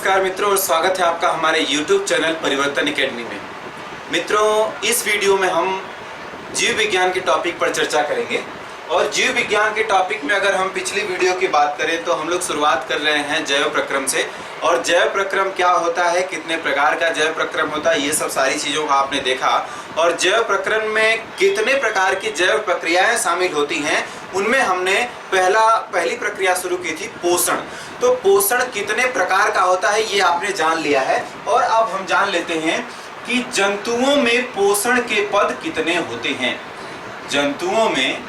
नमस्कार मित्रों और स्वागत है आपका हमारे YouTube चैनल परिवर्तन एकेडमी में। मित्रों, इस वीडियो में हम जीव विज्ञान के टॉपिक पर चर्चा करेंगे और जीव विज्ञान के टॉपिक में अगर हम पिछली वीडियो की बात करें तो हम लोग शुरुआत कर रहे हैं जैव प्रक्रम से। और जैव प्रक्रम क्या होता है, कितने प्रकार का जैव प्रक्रम होता है, ये सब सारी चीज़ों का आपने देखा। और जैव प्रक्रम में कितने प्रकार की जैव प्रक्रियाएं शामिल होती हैं, उनमें हमने पहली प्रक्रिया शुरू की थी पोषण। तो पोषण कितने प्रकार का होता है ये आपने जान लिया है। और अब हम जान लेते हैं कि जंतुओं में पोषण के पद कितने होते हैं। जंतुओं में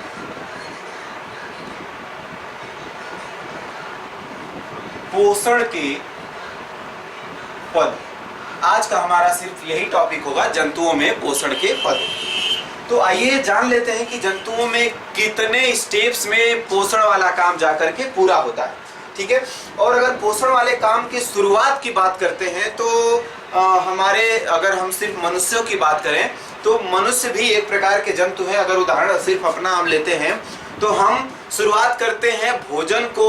पोषण के पद, आज का हमारा सिर्फ यही टॉपिक होगा, जंतुओं में पोषण के पद। तो आइए जान लेते हैं कि जंतुओं में कितने स्टेप्स में पोषण वाला काम जाकर के पूरा होता है। ठीक है। और अगर पोषण वाले काम की शुरुआत की बात करते हैं तो अगर हम सिर्फ मनुष्यों की बात करें तो मनुष्य भी एक प्रकार के जंतु है। अगर उदाहरण सिर्फ अपना हम लेते हैं तो हम शुरुआत करते हैं, भोजन को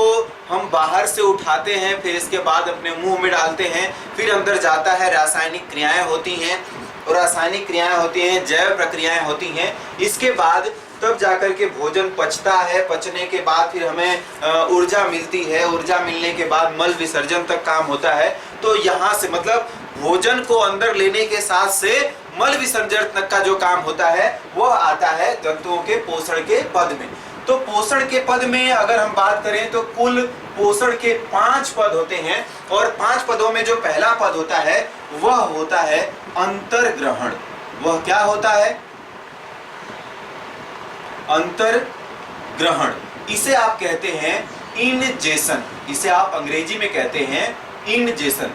हम बाहर से उठाते हैं, फिर इसके बाद अपने मुंह में डालते हैं, फिर अंदर जाता है, रासायनिक क्रियाएं होती हैं और रासायनिक क्रियाएं होती हैं, जैव प्रक्रियाएं होती हैं। इसके बाद तब जाकर के भोजन पचता है, पचने के बाद फिर हमें ऊर्जा मिलती है, ऊर्जा मिलने के बाद मल विसर्जन तक काम होता है। तो यहाँ से मतलब भोजन को अंदर लेने के साथ से मल विसर्जन तक का जो काम होता है वह आता है जंतुओं के पोषण के पद में। तो पोषण के पद में अगर हम बात करें तो कुल पोषण के 5 पद होते हैं और 5 पदों में जो पहला पद होता है वह होता है अंतर्ग्रहण। वह क्या होता है? अंतर्ग्रहण। इसे आप कहते हैं इनजेशन। इसे आप अंग्रेजी में कहते हैं इनजेशन।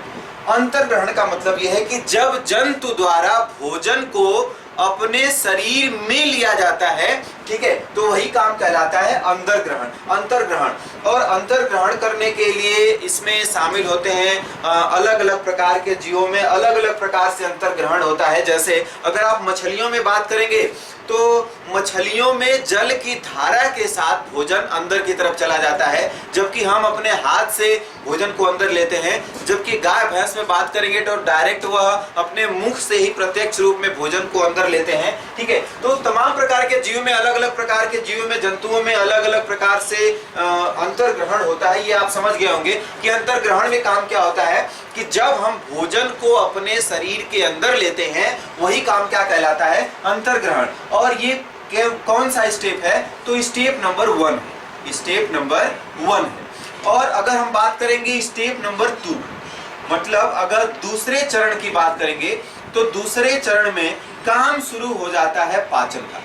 अंतर्ग्रहण का मतलब यह है कि जब जंतु द्वारा भोजन को अपने शरीर में लिया जाता है, ठीक है, तो वही काम कहलाता है अंतर्ग्रहण। और अंतर्ग्रहण करने के लिए इसमें शामिल होते हैं अलग अलग प्रकार के जीवों में अलग अलग प्रकार से अंतर्ग्रहण होता है। जैसे अगर आप मछलियों में बात करेंगे तो मछलियों में जल की धारा के साथ भोजन अंदर की तरफ चला जाता है, जबकि हम अपने हाथ से भोजन को अंदर लेते हैं। जबकि गाय भैंस में बात करेंगे तो डायरेक्ट वह अपने मुख से ही प्रत्यक्ष रूप में भोजन को अंदर लेते हैं। ठीक है। तो तमाम प्रकार के जीव में अलग अलग प्रकार के जीवों में जंतुओं में अलग अलग प्रकार से अंतर्ग्रहण होता है। ये आप समझ गए होंगे कि अंतर्ग्रहण में काम क्या होता है कि जब हम भोजन को अपने शरीर के अंदर लेते हैं वही काम क्या कहलाता है? अंतर्ग्रहण। और ये कौन सा स्टेप है? तो स्टेप नंबर 1 है। स्टेप नंबर 1 है। और अगर हम बात करेंगे स्टेप नंबर 2, मतलब अगर दूसरे चरण की बात करेंगे तो दूसरे चरण में काम शुरू हो जाता है पाचन का।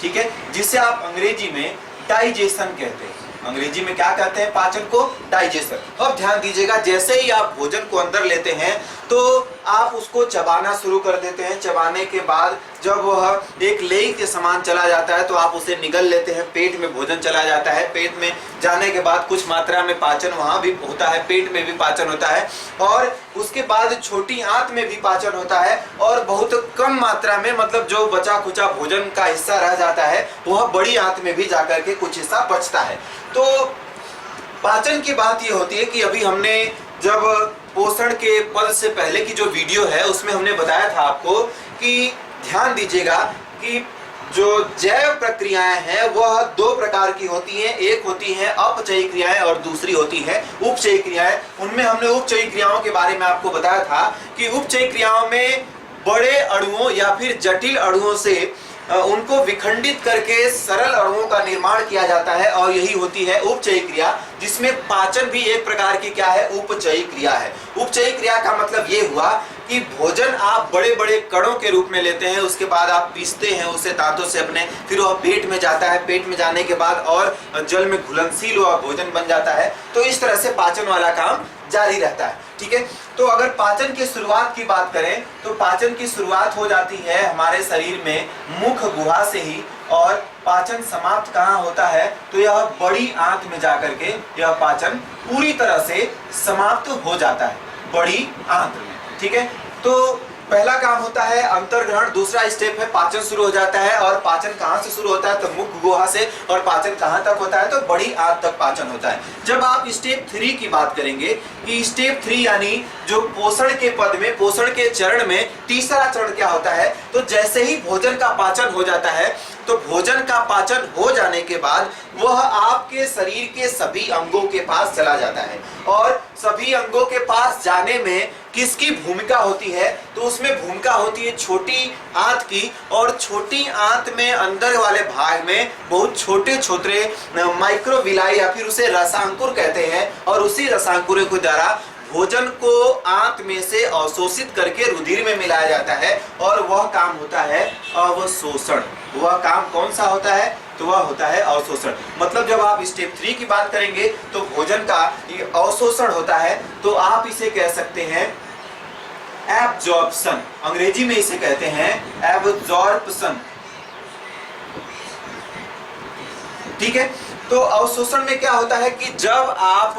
ठीक है, जिसे आप अंग्रेजी में डाइजेशन कहते हैं। अंग्रेजी में क्या कहते हैं? पाचन को डाइजेशन। अब ध्यान दीजिएगा, जैसे ही आप भोजन को अंदर लेते हैं तो आप उसको चबाना शुरू कर देते हैं। चबाने के बाद जब वह एक लेई के समान चला जाता है तो आप उसे निगल लेते हैं, पेट में भोजन चला जाता है। पेट में जाने के बाद कुछ मात्रा में पाचन वहां भी होता है, पेट में भी पाचन होता है और उसके बाद छोटी आंत में भी पाचन होता है और बहुत कम मात्रा में, मतलब जो बचा खुचा भोजन का हिस्सा रह जाता है वह बड़ी आंत में भी जाकर के कुछ हिस्सा बचता है। तो पाचन की बात यह होती है कि अभी हमने जब पोषण के पद से पहले की जो वीडियो है उसमें हमने बताया था आपको कि ध्यान दीजिएगा कि जो जैव प्रक्रियाएं हैं वह 2 प्रकार की होती हैं। एक होती हैं अपचयी क्रियाएं और दूसरी होती है उपचयी क्रियाएं। उनमें हमने उपचयी क्रियाओं के बारे में आपको बताया था कि उपचयी क्रियाओं में बड़े अणुओं या फिर जटिल अणुओं से उनको विखंडित करके सरल अणुओं का निर्माण किया जाता है और यही होती है उपचयी क्रिया, जिसमें पाचन भी एक प्रकार की क्या है? उपचयी क्रिया है। उपचयी क्रिया का मतलब ये हुआ कि भोजन आप बड़े बड़े कणों के रूप में लेते हैं, उसके बाद आप पीसते हैं उसे दांतों से अपने, फिर वह पेट में जाता है, पेट में जाने के बाद और जल में घुलनशील वह भोजन बन जाता है। तो इस तरह से पाचन वाला काम जारी रहता है। ठीक है। तो अगर पाचन की शुरुआत की बात करें तो पाचन की शुरुआत हो जाती है हमारे शरीर में मुख गुहा से ही। और पाचन समाप्त कहाँ होता है? तो यह बड़ी आंत में जाकर के यह पाचन पूरी तरह से समाप्त हो जाता है, बड़ी आंत में। ठीक है। तो पहला काम होता है अंतर्ग्रहण, दूसरा स्टेप है पाचन शुरू हो जाता है। और पाचन कहाँ से शुरू होता है? तो मुख गुहा से। और पाचन कहाँ तक होता है? तो बड़ी आंत तक पाचन होता है। जब आप स्टेप 3 की बात करेंगे कि स्टेप 3 यानी जो पोषण के पद में, पोषण के चरण में तीसरा चरण क्या होता है? तो जैसे ही भोजन का पाचन हो जाता है, तो भोजन का पाचन हो जाने के बाद वह आपके शरीर के सभी अंगों के पास चला जाता है। और सभी अंगों के पास जाने में किसकी भूमिका होती है? तो उसमें भूमिका होती है छोटी आंत की। और छोटी आंत में अंदर वाले भाग में बहुत छोटे छोटे माइक्रोविलाई या फिर उसे रसांकुर कहते हैं। और उसी रसांकुर के द्वारा भोजन को आंत में से अवशोषित करके रुधिर में मिलाया जाता है। और वह काम होता है अवशोषण। वह काम कौन सा होता है? तो वह होता है अवशोषण। मतलब जब आप स्टेप 3 की बात करेंगे तो भोजन का ये अवशोषण होता है। तो आप इसे कह सकते हैं एब्जॉर्प्शन, अंग्रेजी में इसे कहते हैं एब्जॉर्प्शन। ठीक है। तो अवशोषण में क्या होता है कि जब आप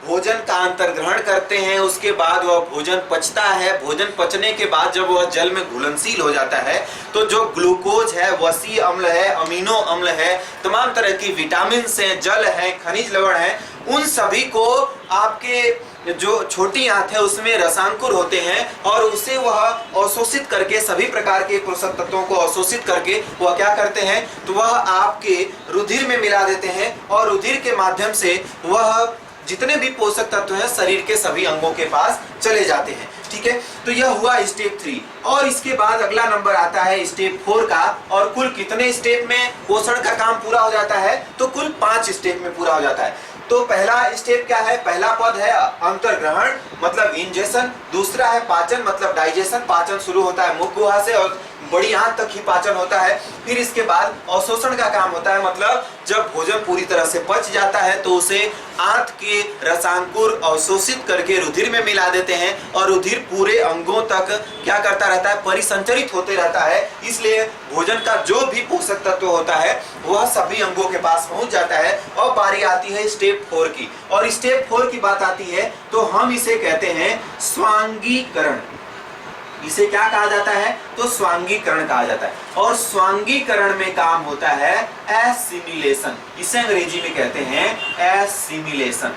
भोजन का अंतर्ग्रहण करते हैं, उसके बाद वह भोजन पचता है। भोजन पचने के बाद जब वह जल में घुलनशील हो जाता है, तो जो ग्लूकोज है, वसी अम्ल है, अमीनो अम्ल है, तमाम तरह की विटामिन है, जल है, खनिज लवण है, उन सभी को आपके जो छोटी आंत है उसमें रसांकुर होते हैं। और उसे वह अवशोषित करके, सभी प्रकार के पोषक तत्वों को अवशोषित करके वह क्या करते हैं? तो वह आपके रुधिर में मिला देते हैं। और रुधिर के माध्यम से वह जितने भी पोषक तत्व हैं शरीर के सभी अंगों के पास चले जाते हैं। ठीक है। तो यह हुआ स्टेप 3। और इसके बाद अगला नंबर आता है स्टेप 4 का। और कुल कितने स्टेप में पोषण का काम पूरा हो जाता है? तो कुल 5 स्टेप में पूरा हो जाता है। तो पहला स्टेप क्या है? पहला पद है अंतर्ग्रहण मतलब इंजेशन। दूसरा है पाचन मतलब डाइजेशन। पाचन शुरू होता है मुख गुहा से और बड़ी आंत तक ही पाचन होता है। फिर इसके बाद अवशोषण का काम होता है, मतलब जब भोजन पूरी तरह से पच जाता है तो उसे आंत के रसांकुर अवशोषित करके रुधिर में मिला देते हैं। और रुधिर पूरे अंगों तक क्या करता रहता है? परिसंचरित होते रहता है। इसलिए भोजन का जो भी पोषक तत्व होता है वह सभी अंगों के पास पहुंच जाता है। और बारी आती है स्टेप 4 की। और स्टेप 4 की बात आती है तो हम इसे कहते हैं स्वांगीकरण। इसे क्या कहा जाता है? तो स्वांगीकरण कहा जाता है। और स्वांगीकरण में काम होता है एसिमिलेशन। इसे अंग्रेजी में कहते हैं एसिमिलेशन।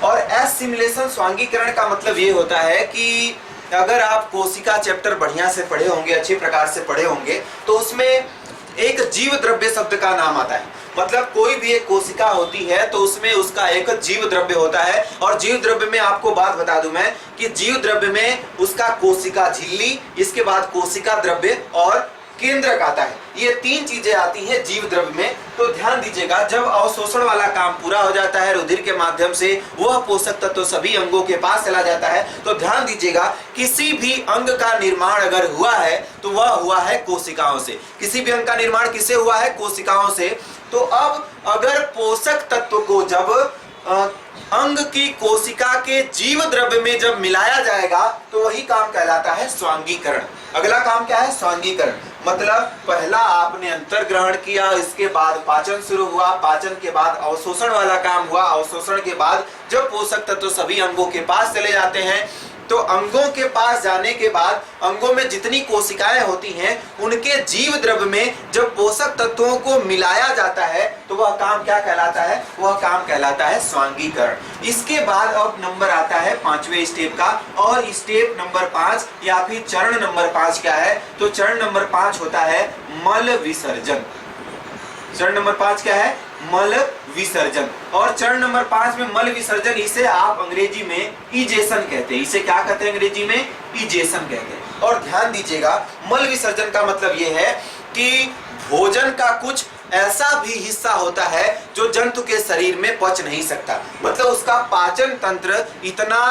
और एसिमिलेशन, स्वांगीकरण का मतलब ये होता है कि अगर आप कोशिका चैप्टर बढ़िया से पढ़े होंगे, अच्छे प्रकार से पढ़े होंगे, तो उसमें एक जीव द्रव्य शब्द का नाम आता है। मतलब कोई भी एक कोशिका होती है तो उसमें उसका एक जीव द्रव्य होता है। और जीव द्रव्य में आपको बात बता दूं मैं कि जीव द्रव्य में उसका कोशिका झिल्ली, इसके बाद कोशिका द्रव्य और केंद्रक आता है। ये 3 चीजें आती हैं जीव द्रव्य में। तो ध्यान दीजिएगा, जब अवशोषण वाला काम पूरा हो जाता है, रुधिर के माध्यम से वह पोषक तत्व तो सभी अंगों के पास चला जाता है। तो ध्यान दीजिएगा, किसी भी अंग का निर्माण अगर हुआ है तो वह हुआ है कोशिकाओं से। किसी भी अंग का निर्माण किससे हुआ है? कोशिकाओं से। तो अब अगर पोषक तत्व को जब अंग की कोशिका के जीव द्रव्य में जब मिलाया जाएगा तो वही काम कहलाता है स्वांगीकरण। अगला काम क्या है? स्वांगीकरण। मतलब पहला आपने अंतर्ग्रहण किया, इसके बाद पाचन शुरू हुआ, पाचन के बाद अवशोषण वाला काम हुआ, अवशोषण के बाद जब पोषक तत्व सभी अंगों के पास चले जाते हैं, तो अंगों के पास जाने के बाद अंगों में जितनी कोशिकाएं होती हैं उनके जीव द्रव्य में जब पोषक तत्वों को मिलाया जाता है तो वह काम क्या कहलाता है? वह काम कहलाता है स्वांगीकरण। इसके बाद अब नंबर आता है 5वें स्टेप का। और स्टेप नंबर 5 या फिर चरण नंबर 5 क्या है? तो चरण नंबर 5 होता है मल विसर्जन। चरण नंबर 5 क्या है? मल विसर्जन। और चरण नंबर 5 में मल विसर्जन, इसे आप अंग्रेजी में इजेशन कहते हैं। इसे क्या कहते हैं अंग्रेजी में? इजेशन कहते हैं। और ध्यान दीजिएगा, मल विसर्जन का मतलब यह है कि भोजन का कुछ ऐसा भी हिस्सा होता है जो जंतु के शरीर में पच नहीं सकता। मतलब उसका पाचन तंत्र इतना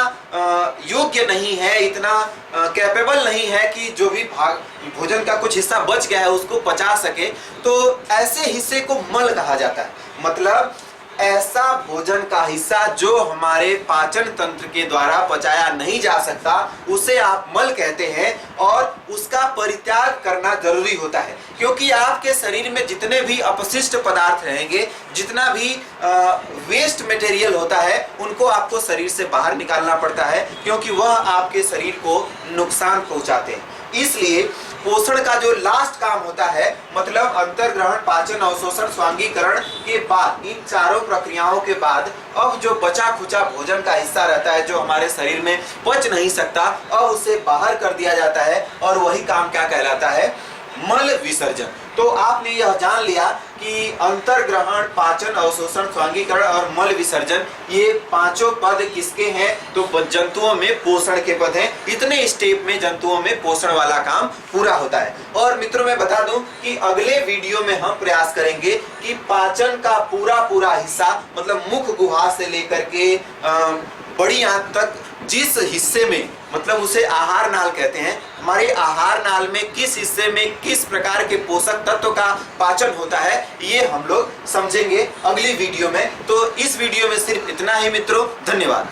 योग्य नहीं है, इतना कैपेबल नहीं है कि जो भी भाग भोजन का कुछ हिस्सा बच गया है उसको पचा सके। तो ऐसे हिस्से को मल कहा जाता है। मतलब ऐसा भोजन का हिस्सा जो हमारे पाचन तंत्र के द्वारा पचाया नहीं जा सकता उसे आप मल कहते हैं, और उसका परित्याग करना जरूरी होता है, क्योंकि आपके शरीर में जितने भी अपशिष्ट पदार्थ रहेंगे, जितना भी वेस्ट मटेरियल होता है, उनको आपको शरीर से बाहर निकालना पड़ता है, क्योंकि वह आपके शरीर को नुकसान पहुंचाते हैं। इसलिए पोषण का जो लास्ट काम होता है, मतलब अंतर्ग्रहण, पाचन, अवशोषण, स्वांगीकरण के बाद, इन चारों प्रक्रियाओं के बाद अब जो बचा खुचा भोजन का हिस्सा रहता है जो हमारे शरीर में पच नहीं सकता, अब उसे बाहर कर दिया जाता है, और वही काम क्या कहलाता है? मल विसर्जन। तो आपने यह जान लिया कि अंतर्ग्रहण, पाचन, अवशोषण, स्वांगीकरण और मल विसर्जन, ये पांचों पद किसके हैं? तो जंतुओं में पोषण के पद हैं। इतने स्टेप में जंतुओं में पोषण वाला काम पूरा होता है। और मित्रों मैं बता दूं कि अगले वीडियो में हम प्रयास करेंगे कि पाचन का पूरा हिस्सा, मतलब मुख गुहा से लेकर के बड़ी आंत तक, जिस हिस्से में, मतलब उसे आहार नाल कहते हैं, हमारे आहार नाल में किस हिस्से में किस प्रकार के पोषक तत्व का पाचन होता है, ये हम लोग समझेंगे अगली वीडियो में। तो इस वीडियो में सिर्फ इतना ही मित्रों, धन्यवाद।